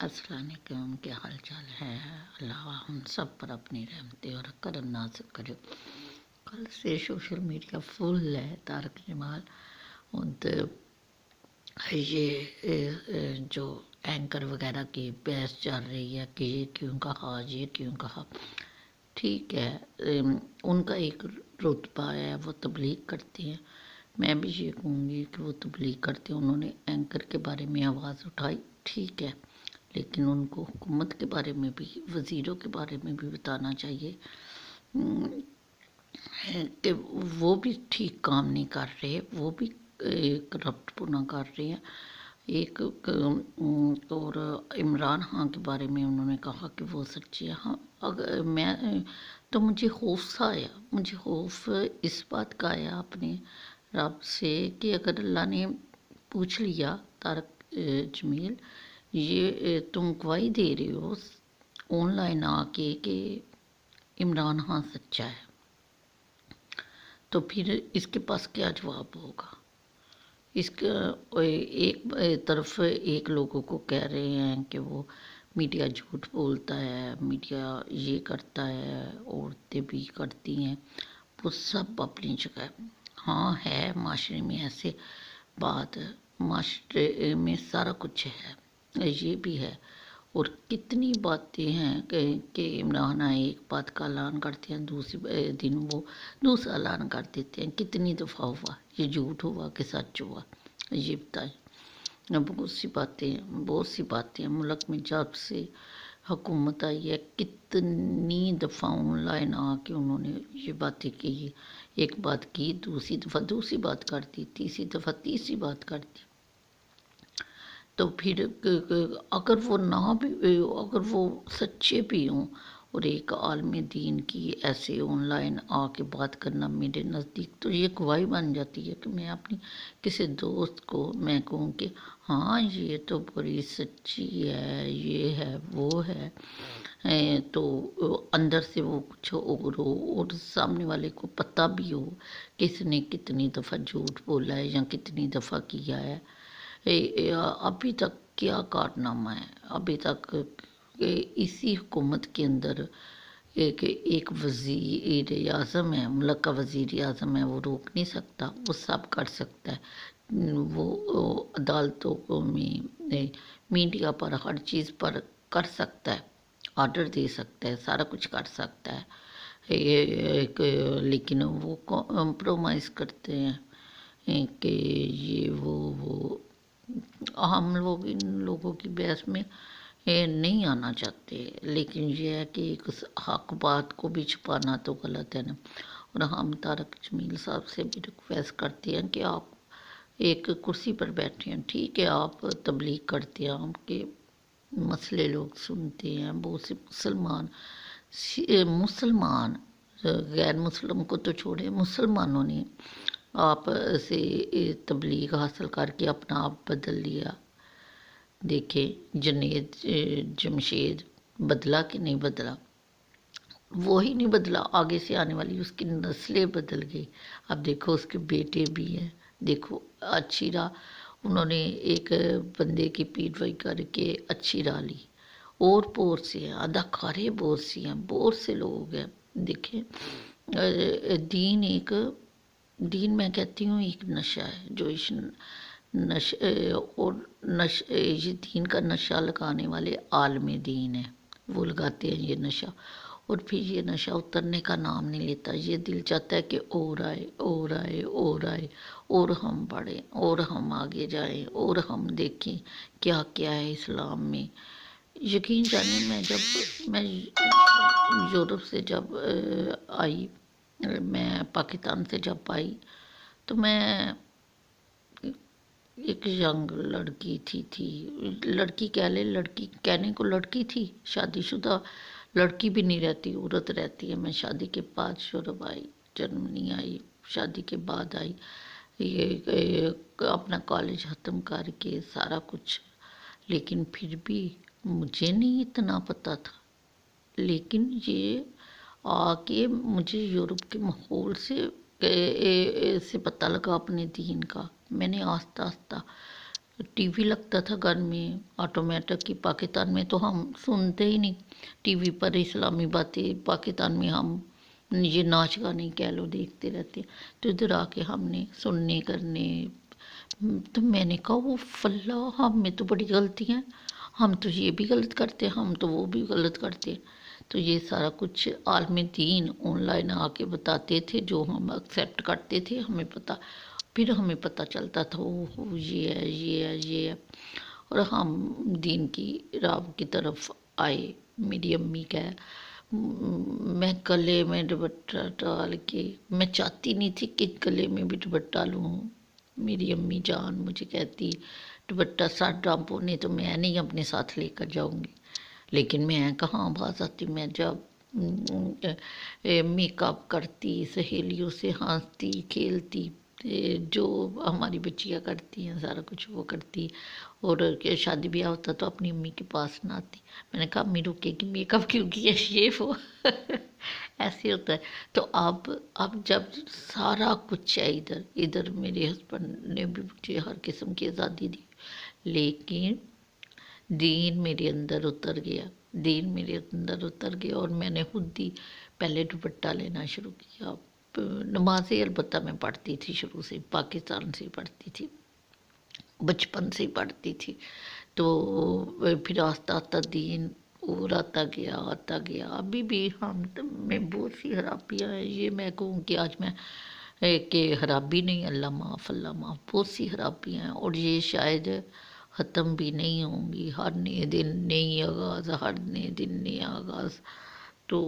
السلام علیکم، کیا حال چال ہے؟ اللہ ہم سب پر اپنی رحمتیں اور کرم نازل کرے۔ کل سے سوشل میڈیا فل ہے طارق جمال اور یہ جو اینکر وغیرہ کی بحث چل رہی ہے کہ یہ کیوں کہا، یہ کیوں کہا۔ ٹھیک ہے، ان کا ایک رتبہ ہے، وہ تبلیغ کرتے ہیں، میں بھی یہ کہوں گی کہ وہ تبلیغ کرتے ہیں۔ انہوں نے اینکر کے بارے میں آواز اٹھائی، ٹھیک ہے، لیکن ان کو حکومت کے بارے میں بھی، وزیروں کے بارے میں بھی بتانا چاہیے کہ وہ بھی ٹھیک کام نہیں کر رہے، وہ بھی کرپٹ پنا کر رہے ہیں۔ ایک اور عمران خان کے بارے میں انہوں نے کہا کہ وہ سچی ہے۔ ہاں، اگر میں تو مجھے خوف سا آیا، مجھے خوف اس بات کا آیا اپنے رب سے کہ اگر اللہ نے پوچھ لیا طارق جمیل یہ تم گواہی دے رہے ہو آن لائن آ کے کہ عمران خان سچا ہے، تو پھر اس کے پاس کیا جواب ہوگا؟ اس کا ایک طرف ایک لوگوں کو کہہ رہے ہیں کہ وہ میڈیا جھوٹ بولتا ہے، میڈیا یہ کرتا ہے، عورتیں بھی کرتی ہیں، وہ سب اپنی جگہ ہاں ہے۔ معاشرے میں ایسے بات، معاشرے میں سارا کچھ ہے، یہ بھی ہے۔ اور کتنی باتیں ہیں کہ عمران ایک بات کا اعلان کرتے ہیں، دوسری دن وہ دوسرا اعلان کر دیتے ہیں۔ کتنی دفعہ ہوا یہ جھوٹ ہوا کہ سچ ہوا؟ یہ بتائیں۔ بہت سی باتیں ہیں ملک میں جب سے حکومت آئی ہے، کتنی دفعہ آن لائن آ کے انہوں نے یہ باتیں کی، ایک بات کی، دوسری دفعہ دوسری بات کر دی، تیسری دفعہ تیسری بات کر دی۔ تو پھر اگر وہ نہ بھی، اگر وہ سچے بھی ہوں، اور ایک عالم دین کی ایسے آن لائن آ کے بات کرنا میرے نزدیک تو یہ گواہی بن جاتی ہے کہ میں اپنی کسی دوست کو میں کہوں کہ ہاں یہ تو بڑی سچی ہے، یہ ہے وہ ہے، تو اندر سے وہ کچھ اور ہو اور سامنے والے کو پتہ بھی ہو کہ اس نے کتنی دفعہ جھوٹ بولا ہے یا کتنی دفعہ کیا ہے۔ ابھی تک کیا کارنامہ ہے؟ ابھی تک اسی حکومت کے اندر ایک وزیر اعظم ہے، ملک کا وزیر اعظم ہے، وہ روک نہیں سکتا، وہ سب کر سکتا ہے، وہ عدالتوں میں میڈیا پر ہر چیز پر کر سکتا ہے، آرڈر دے سکتا ہے، سارا کچھ کر سکتا ہے، لیکن وہ کمپرومائز کرتے ہیں کہ یہ وہ ہم لوگ ان لوگوں کی بحث میں نہیں آنا چاہتے، لیکن یہ ہے کہ ایک حق بات کو بھی چھپانا تو غلط ہے نا۔ اور ہم طارق جمیل صاحب سے بھی ریکویسٹ کرتے ہیں کہ آپ ایک کرسی پر بیٹھے ہیں، ٹھیک ہے، آپ تبلیغ کرتے ہیں، آپ کے مسئلے لوگ سنتے ہیں، بہت سے مسلمان غیر مسلم کو تو چھوڑے، مسلمانوں نے آپ سے تبلیغ حاصل کر کے اپنا آپ بدل لیا۔ دیکھیں جنید جمشید بدلا کہ نہیں بدلا؟ وہی نہیں بدلا، آگے سے آنے والی اس کی نسلیں بدل گئی۔ اب دیکھو اس کے بیٹے بھی ہیں، دیکھو اچھی راہ انہوں نے ایک بندے کی پیروی کر کے اچھی راہ لی، اور بہت سے ہیں، اداکارے بہت سی ہیں، بہت سے لوگ ہیں۔ دیکھیں دین میں کہتی ہوں ایک نشہ ہے، جو اس یہ دین کا نشہ لگانے والے عالم دین ہیں، وہ لگاتے ہیں یہ نشہ، اور پھر یہ نشہ اترنے کا نام نہیں لیتا۔ یہ دل چاہتا ہے کہ اور آئے اور آئے اور آئے، اور ہم بڑھیں اور ہم آگے جائیں اور ہم دیکھیں کیا کیا ہے اسلام میں۔ یقین جانیں میں یورپ سے جب آئی، میں پاکستان سے جب آئی تو میں ایک ینگ لڑکی تھی، لڑکی کہہ لے، لڑکی کہنے کو لڑکی تھی، شادی شدہ لڑکی بھی نہیں رہتی، عورت رہتی ہے۔ میں شادی کے بعد یورپ آئی، جرمنی آئی، شادی کے بعد آئی، یہ اپنا کالج ختم کر کے سارا کچھ، لیکن پھر بھی مجھے نہیں اتنا پتہ تھا، لیکن یہ آ کے مجھے یورپ کے ماحول سے پتہ لگا اپنے دین کا۔ میں نے آہستہ آہستہ टीवी लगता था घर में ऑटोमेटिक की। पाकिस्तान में तो हम सुनते ही नहीं, टीवी पर इस्लामी बातें। पाकिस्तान में हम ये नाच गाने कह लो देखते रहते। तो इधर आके हमने सुनने करने, तो मैंने कहा वो फल्ला, हम में तो बड़ी गलतियाँ हैं, हम तो ये भी गलत करते हैं, हम तो वो भी गलत करते हैं। तो ये सारा कुछ आलम दीन ऑनलाइन आके बताते थे, जो हम एक्सेप्ट करते थे। हमें पता, फिर हमें पता चलता था वो ये है, ये है, ये है। और हम दीन की राह की तरफ आए। मेरी अम्मी का मैं गले में दुपट्टा डाल के, मैं चाहती नहीं थी कि गले में भी दुपट्टा लूँ। मेरी अम्मी जान मुझे कहती, दुपट्टा साथ डांपो, नहीं तो मैं नहीं अपने साथ लेकर जाऊंगी। लेकिन मैं कहाँ बाज आती। मैं जब मेकअप करती, सहेलियों से हंसती खेलती, जो हमारी बच्चियाँ करती हैं सारा कुछ वो करती। और शादी ब्याह होता तो अपनी अम्मी के पास ना आती। मैंने कहा अम्मी रुकेगी, मेकअप क्यों किया, शेफ हो ऐसे होता है। तो अब जब सारा कुछ है इधर इधर, मेरे हस्बैंड ने भी मुझे हर किस्म की आज़ादी दी, लेकिन दीन मेरे अंदर उतर गया। दीन मेरे अंदर उतर गया और मैंने खुद ही पहले दुपट्टा लेना शुरू किया। नमाज़ें अलबत्ता मैं पढ़ती थी, शुरू से पाकिस्तान से पढ़ती थी, बचपन से ही पढ़ती थी। तो फिर आस्ता आस्ता दीन और आता गया। अभी भी हम में बहुत सी खराबियाँ हैं। ये मैं कहूँ कि आज मैं कि खराबी नहीं, अल्लाह माफ़, बहुत सी खराबियाँ हैं और ये शायद ख़त्म भी नहीं होंगी। हर नए दिन नई आगाज़, हर नए दिन नया आगाज़। तो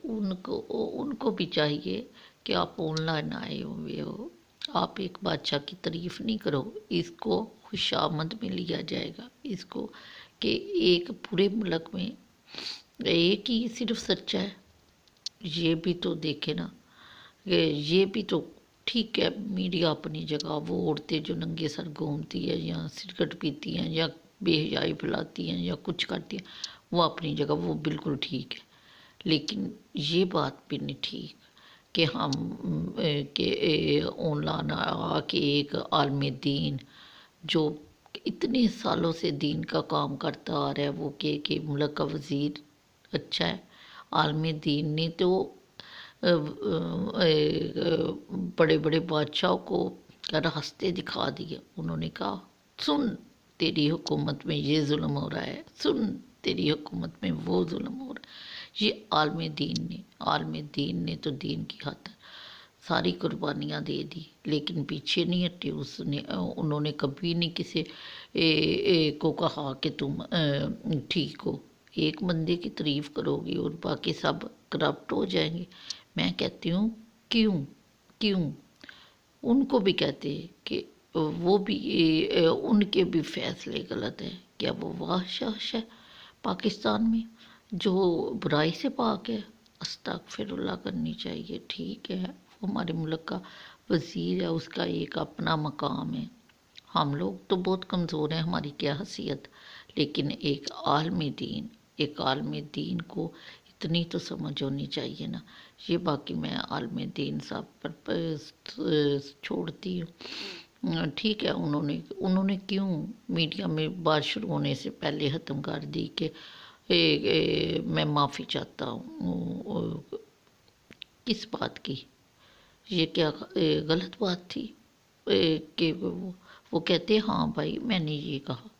उनको उनको भी चाहिए कि आप ऑनलाइन आए हुए हो, आप एक बादशाह की तारीफ़ नहीं करो, इसको खुशामद में लिया जाएगा। इसको कि एक पूरे मुल्क में एक ही सिर्फ सच्चा है, ये भी तो देखे ना। ये भी तो ठीक है, मीडिया अपनी जगह, वो औरतें जो नंगे सर घूमती है या सिगरेट पीती हैं या बेहयाई फैलाती हैं या कुछ करती हैं, वो अपनी जगह, वो बिल्कुल ठीक है। लेकिन ये बात भी नहीं ठीक कि हम के ऑनलाइन आके एक आलम दीन जो इतने सालों से दीन का काम करता आ रहा है, वो के मुल्क का वज़ीर अच्छा है। आलम दीन ने तो बड़े बड़े बादशाहों को रास्ते दिखा दिए। उन्होंने कहा सुन, तेरी हुकूमत में ये जुल्म हो रहा है, सुन तेरी हुकूमत में वो जुल्म हो रहा है। ये आलम दीन ने तो दीन की खातिर सारी कुर्बानियाँ दे दी, लेकिन पीछे नहीं हटे। उसने उन्होंने कभी नहीं किसी को कहा कि तुम ठीक हो। एक बंदे की तारीफ़ करोगी और बाकी सब करप्ट हो जाएंगे। मैं कहती हूँ क्यों क्यों उनको भी कहते हैं कि वो भी उनके भी फैसले गलत हैं। क्या वो बादशाह है पाकिस्तान में जो बुराई से पाक है? अस्तगफिरुल्लाह करनी चाहिए। ठीक है, वो हमारे मुल्क का वज़ीर है, उसका एक अपना मकाम है। हम लोग तो बहुत कमज़ोर हैं, हमारी क्या हैसियत। लेकिन एक आलम दीन को इतनी तो समझ होनी चाहिए ना। ये बाकी मैं आलम दीन साहब पर छोड़ती हूँ। ठीक है, उन्होंने क्यों मीडिया में बात शुरू होने से पहले ख़त्म कर दी कि मैं माफ़ी चाहता हूँ। किस बात की? ये क्या गलत बात थी कि वो कहते हाँ भाई मैंने ये कहा।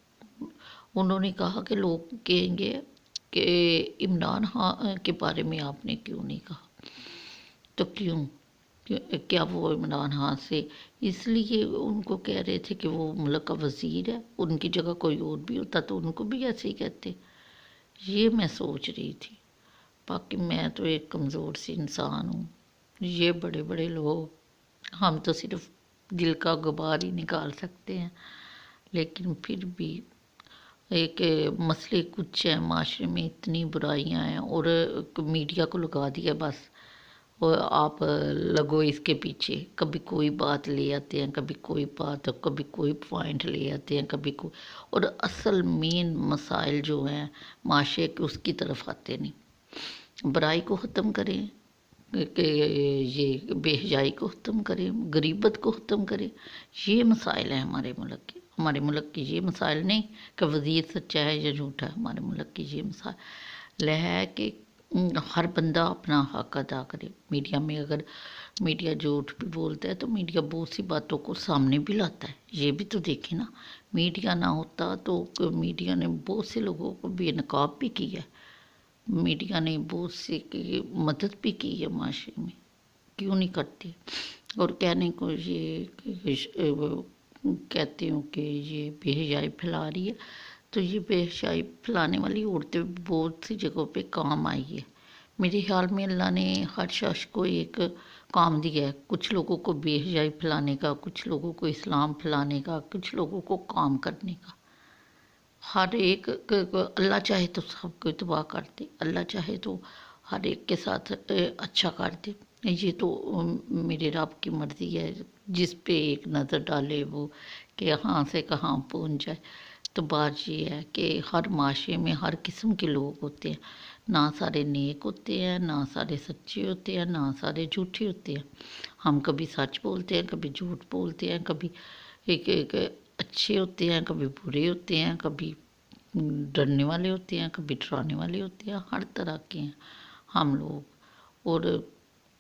उन्होंने कहा कि लोग कहेंगे कि इमरान खान के बारे में आपने क्यों नहीं कहा। तो क्यों? क्या वो इमरान खान से इसलिए उनको कह रहे थे कि वो मुल्क का वज़ीर है? उनकी जगह कोई और भी होता तो उनको भी ऐसे ही कहते। ये मैं सोच रही थी। बाकी मैं तो एक कमज़ोर सी इंसान हूँ। ये बड़े बड़े लोग, हम तो सिर्फ दिल का गुबार ही निकाल सकते हैं। लेकिन फिर भी एक मसले कुछ हैं, माशरे में इतनी बुराइयां हैं और मीडिया को लगा दिया बस। और आप लगो इसके पीछे, कभी कोई बात ले आते हैं, कभी कोई बात, कभी कोई पॉइंट ले आते हैं, कभी कोई, और असल मेन मसाइल जो हैं माशरे के उसकी तरफ आते नहीं। बुराई को ख़त्म करें, कि ये बेहयाई को ख़त्म करें, गरीबत को ख़त्म करें। ये मसाइल हैं हमारे मुल्क के। हमारे मुल्क की ये मसाइल नहीं कि वज़ीर सच्चा है या झूठा है, हमारे मुल्क की ये मसाइल है कि हर बंदा अपना हक अदा करे। मीडिया में अगर मीडिया झूठ भी बोलता है तो मीडिया बहुत सी बातों को सामने भी लाता है, ये भी तो देखे ना। मीडिया ना होता तो मीडिया ने बहुत से लोगों को बेनकाब भी किया है, मीडिया ने बहुत से की मदद भी की है माशरे में, क्यों नहीं करती। और कहने को ये कहती हूँ कि ये बेहयाई फैला रही है, तो ये बेहयाई फैलाने वाली औरतें बहुत सी जगहों पे काम आई है। मेरे ख्याल में अल्लाह ने हर शख्स को एक काम दिया है, कुछ लोगों को बेहयाई फैलाने का, कुछ लोगों को इस्लाम फैलाने का, कुछ लोगों को काम करने का। हर एक अल्लाह चाहे तो सबको तबाह कर दे, अल्लाह चाहे तो हर एक के साथ अच्छा कर दे। ये तो मेरे रब की मर्ज़ी है, जिस पे एक नज़र डाले वो कि कहाँ से कहाँ पहुँच जाए। तो बात ये है कि हर माशरे में हर किस्म के लोग होते हैं, ना सारे नेक होते हैं, ना सारे सच्चे होते हैं, ना सारे झूठे होते हैं। हम कभी सच बोलते हैं, कभी झूठ बोलते हैं, कभी एक अच्छे होते हैं, कभी बुरे होते हैं, कभी डरने वाले होते हैं, कभी डराने वाले होते हैं, हर तरह के हैं हम लोग। और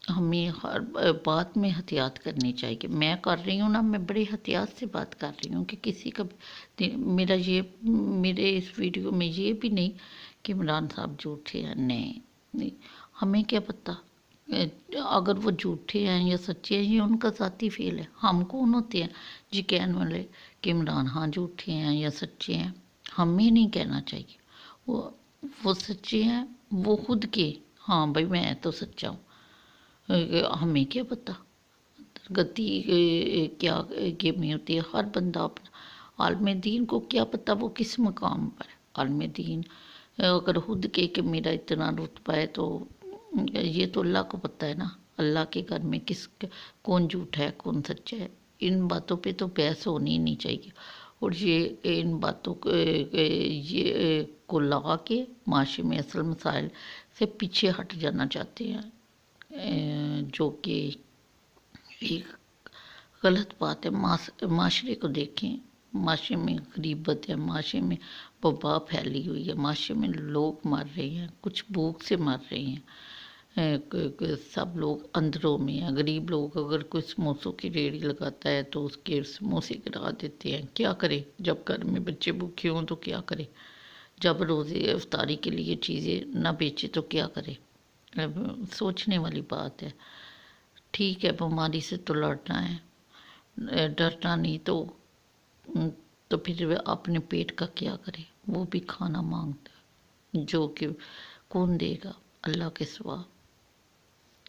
हमें हर बात में एहतियात करनी चाहिए। मैं कर रही हूँ ना, मैं बड़े एहतियात से बात कर रही हूँ कि किसी का मेरा ये मेरे इस वीडियो में ये भी नहीं कि इमरान साहब झूठे हैं, नहीं, हमें क्या पता अगर वो झूठे हैं या सच्चे हैं, ये उनका ज़ाती फेल है। हम कौन होते हैं जी कहने वाले कि इमरान हाँ झूठे हैं या सच्चे हैं। हमें नहीं कहना चाहिए, वो सच्चे हैं, वो खुद के हाँ भाई मैं तो सच्चा हूँ, हमें क्या पता गति क्या गेमी होती है। हर बंदा अपना आलम दीन को क्या पता वो किस मकाम पर है। आलम दीन अगर खुद के मेरा इतना रुतबा है तो ये तो अल्लाह को पता है ना, अल्लाह के घर में किस कौन झूठा है कौन सच्चा है। इन बातों पे तो बहस होनी ही नहीं चाहिए। और ये इन बातों को ये को लगा के माशरे में असल मसाइल से पीछे हट जाना चाहते हैं, जो कि एक गलत बात है। माशरे को देखें, माशरे में गरीबत है, माशरे में वबा फैली हुई है, माशरे में लोग मर रहे हैं, कुछ भूख से मर रहे हैं, सब लोग अंदरों में हैं। गरीब लोग अगर कोई समोसों की रेहड़ी लगाता है तो उसके समोसे गिरा देते हैं। क्या करे जब घर में बच्चे भूखे हों तो क्या करे, जब रोज़े इफ्तारी के लिए चीज़ें ना बेचे तो क्या करे। सोचने वाली बात है। ठीक है बीमारी से तो लड़ना है, डरना नहीं तो फिर अपने पेट का क्या करे, वो भी खाना मांगता है जो कि कौन देगा अल्लाह के सिवा।